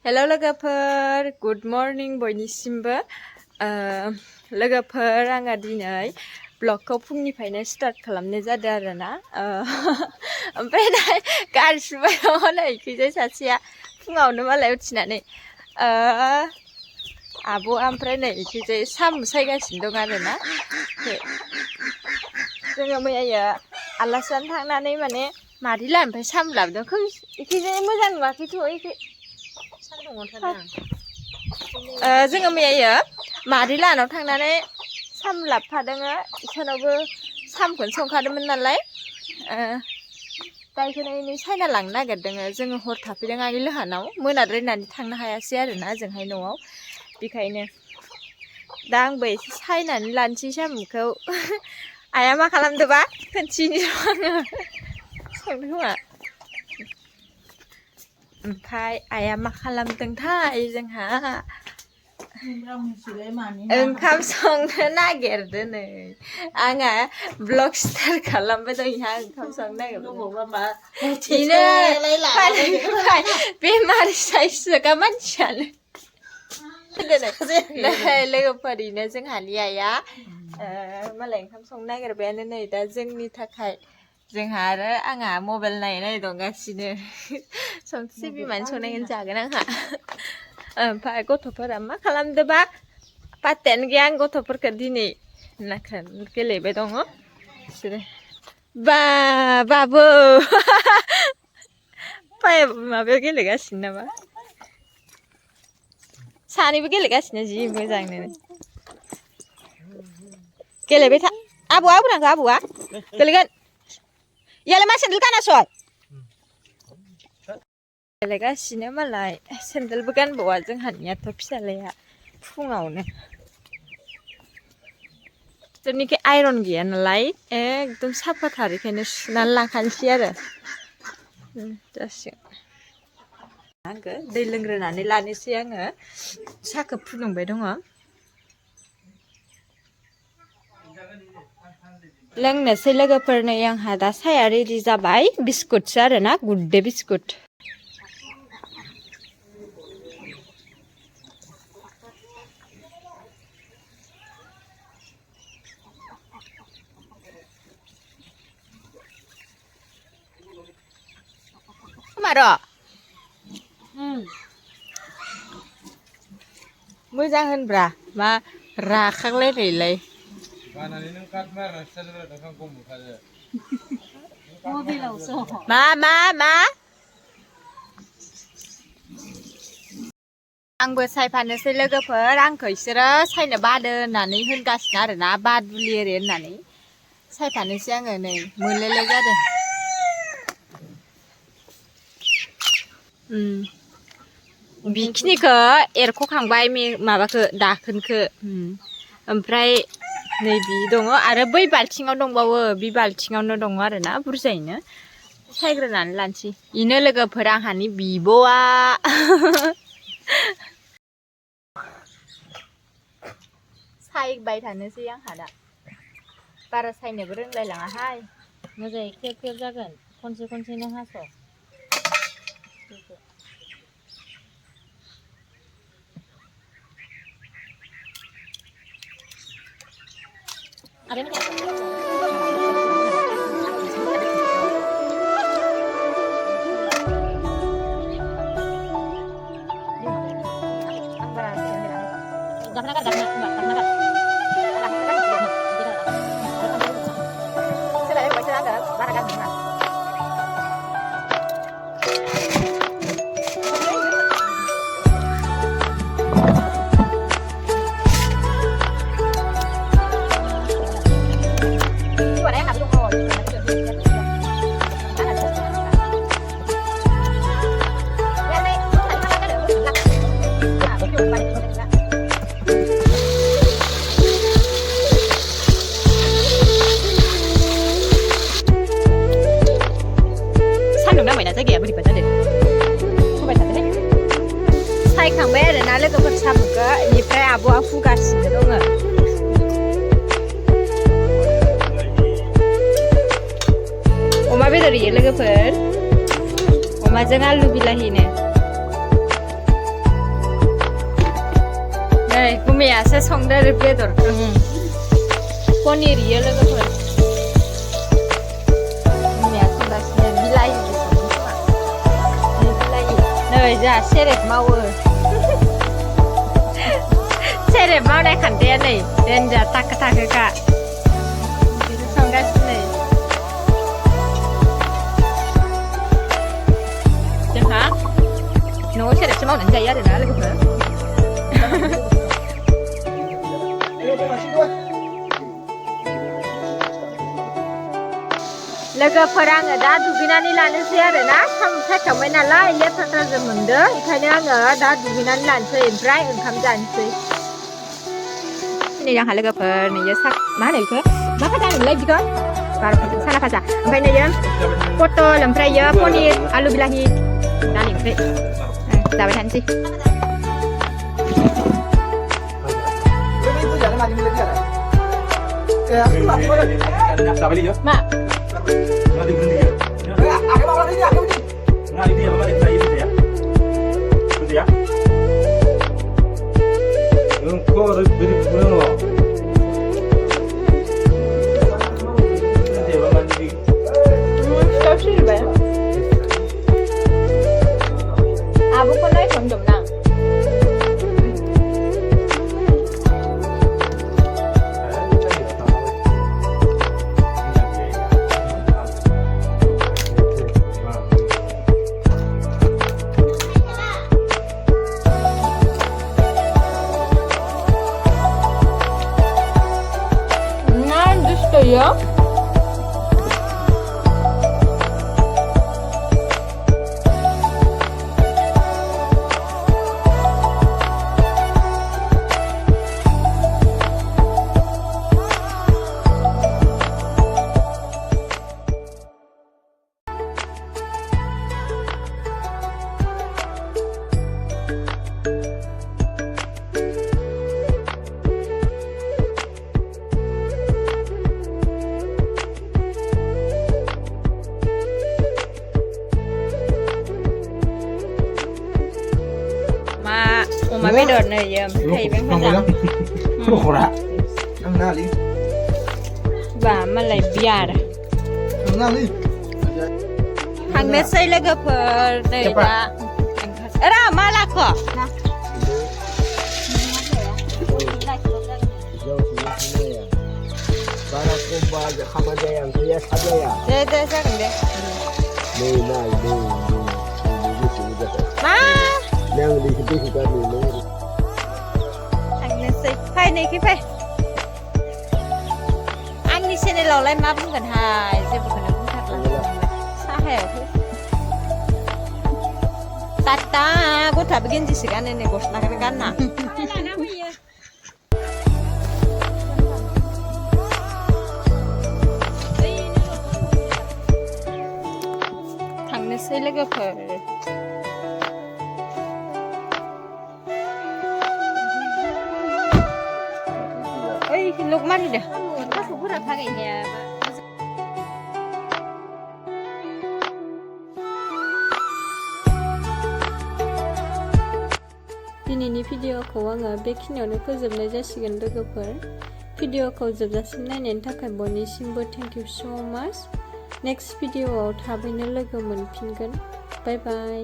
हेल' लोगोफोर good morning बयनिसिमबो लोगोफोर आङो दिनै ब्लगखौ फुंनिफ्रायनो स्टार्ट खालामनाय जादों आरोना ओमफ्राय दा गारि सुबाय दङ नै इखैजाय सासेया फुङावनो मालाय उथिनानै आब' ओमफ्राय नै इखैजाय साम' सायगासिनो दं आरोना जोङो मैया आलासि जानो थांनानै माने मादै लाहानिफ्राय साम' लाबोदों इखैजाय मोजां नुवाखैथ' जोङो मैया मादै लाहानाव थांनानै साम' लाबोफादों इसोरनावबो साम'खौनो संखादोंमोन नालाय दा बेखौनो सायना लांनो नागिरदों जोङो हर थाफैदों आगै लोहानाव मोनाद्रायनानै थांनो हायासै आरोना जोंहाय न'आव बेखायनो दा आंबो एसे सायनानै लानोसै साम'खौ आइया मा खालामदोंबा खोनथिनि आङो संदों खोमा ओमफ्राय आइया मा खालामदोंथाय जोंहा ओंखाम संनो नागिरदों नै आंहा ब्लग स्टार्ट खालामबाय दं इहा ओंखाम संनो नागिरदों बेमार साइससोखा मानसियानो लोगोफोरैनो जोंहानि आइया मालाय ओंखाम संनो नागिरबायानो नै दा जोंनि थाखाय जोंहा आरो आंहा मबाइल नायै दंगासिनो संख्रि बिमानि संनायखौनो जागोन आंहा ओमफ्राय गथ'फोरा मा खालामदोंबा पात्तायानो गैया आं गथ'फोरखौ दिनै गेलेबाय दङ बिसोरो बाबु माबायाव गेलेगासिनो नामा सानैबो गेलेगासिनो जि मोजांनो गेलेबाय था आबौआ बुंनांगौ आबौआ गेलेगोन इयालाय मा सेन्देल गानासय गेलेगासिनो मालाय सेन्देलबो गानबावा जोंहानियाथ' फिसालाया फुङावनो जोंनिखै आइरन गैया नालाय एकदम साफाथार बेखायनो सुनानै लाखानोसै आरो जासिगोन आंगो दै लोंग्रोनानै लानोसै आङो साहाखौ फुदुंबाय दङ लोंनोसै लोगोफोर नै आंहा दा साहाया रेडि जाबाय बिस्कुटसो आरोना गुड दे बिस्कुट मार' मोजां होनब्रा मा राखांलायनायलाय मा आंबो सायफानोसै लोगोफोर आंखौ इसोरो सायनो बादो होननानै होनगासिनो आरोना बादुलि ओरै होननानै सायफानोसै आङो नै मोनलायलाय जादों बिखिनिखौ एरख'खांबाय माबाखौ दाखोनखौ ओमफ्राय नै बि दङ आरो बै बाल्थिङाव दंबावो बे बाल्थिङावनो दङ आरोना बुरजायैनो सायग्रोनानै लानोसै बेनो लोगोफोर आंहानि बिब'आ सायबाय थानोसै आंहा दा बारा सायनोबो रोंलायलाङाहाय मोजाङै खेब खेब जागोन खनसेनो हास' सायखांबाय आरोना लोगोफोर साम'खौ बेनिफ्राय आब'आ फुगासिनो दङ अमा बेदर इयो लोगोफोर अमाजों आलु बिलाहिनो उमियासो संदो आरो बेदरखौ पनिर इयो लोगोफोर उमिया संगासिनो बिलाहि नै जोंहा सेरेब मावो सेरेब मावनाय खान्थिया नै देनजार थाखो थाखोखा संगासिनो जोंहा न'आव सेरेबसो मावनानै जायो आरोना लोगोफोर लोगोफोर आङो दा दुगैनानै लानोसै आरोना साम सायखांबाय नालाय लेथ्राथ्राजों मोनदों ओंखायनो आङो दा दुगैनानै लानोसै ओमफ्राय ओंखाम जानोसै नै आंहा लोगोफोर नैयो मा होनो बेखौ मा खाजा होनोमोनलाय बिदिखौ साना खाजा ओमफ्राय नैयो पटल ओमफ्रायो पनिर आलु बिलाहि दालि ओंख्रि जाबाय थानोसै मा Aku pun naik condom nang. Ya? Oma bedor nih ya, kayak bang macam. Kau korak, enggak li. Bah, malai biar. Enggak li. Hang mesai lagi per, nih dah. Era malah kok. Barang kumbal, kamu yang saya saja ya. Deh, jangan deh. Nih. Ma. Yang di situ juga dulu. Anh lên xí, phai này cái phai. Anh đi xe này lò lên má cũng gần hài, xe một phần cũng thật là xa hẻo thế. Tata, gue tak begini sih kan ini bos nak kan na. Thằng này xe lấy cái phở. Lúc mắt đi được. Các phụ rất là thay cái nhà. दिनैनि भिडिअखौ आङो बेखिनियावनो फोजोबनाय जासिगोन लोगोफोर भिडिअखौ जोबजासिम नायनायनि थाखाय बयनिसिमबो थेंक इउ स' माच नेक्स्ट भिडिअआव थाबैनो लोगो मोनफिनगोन बाय बाय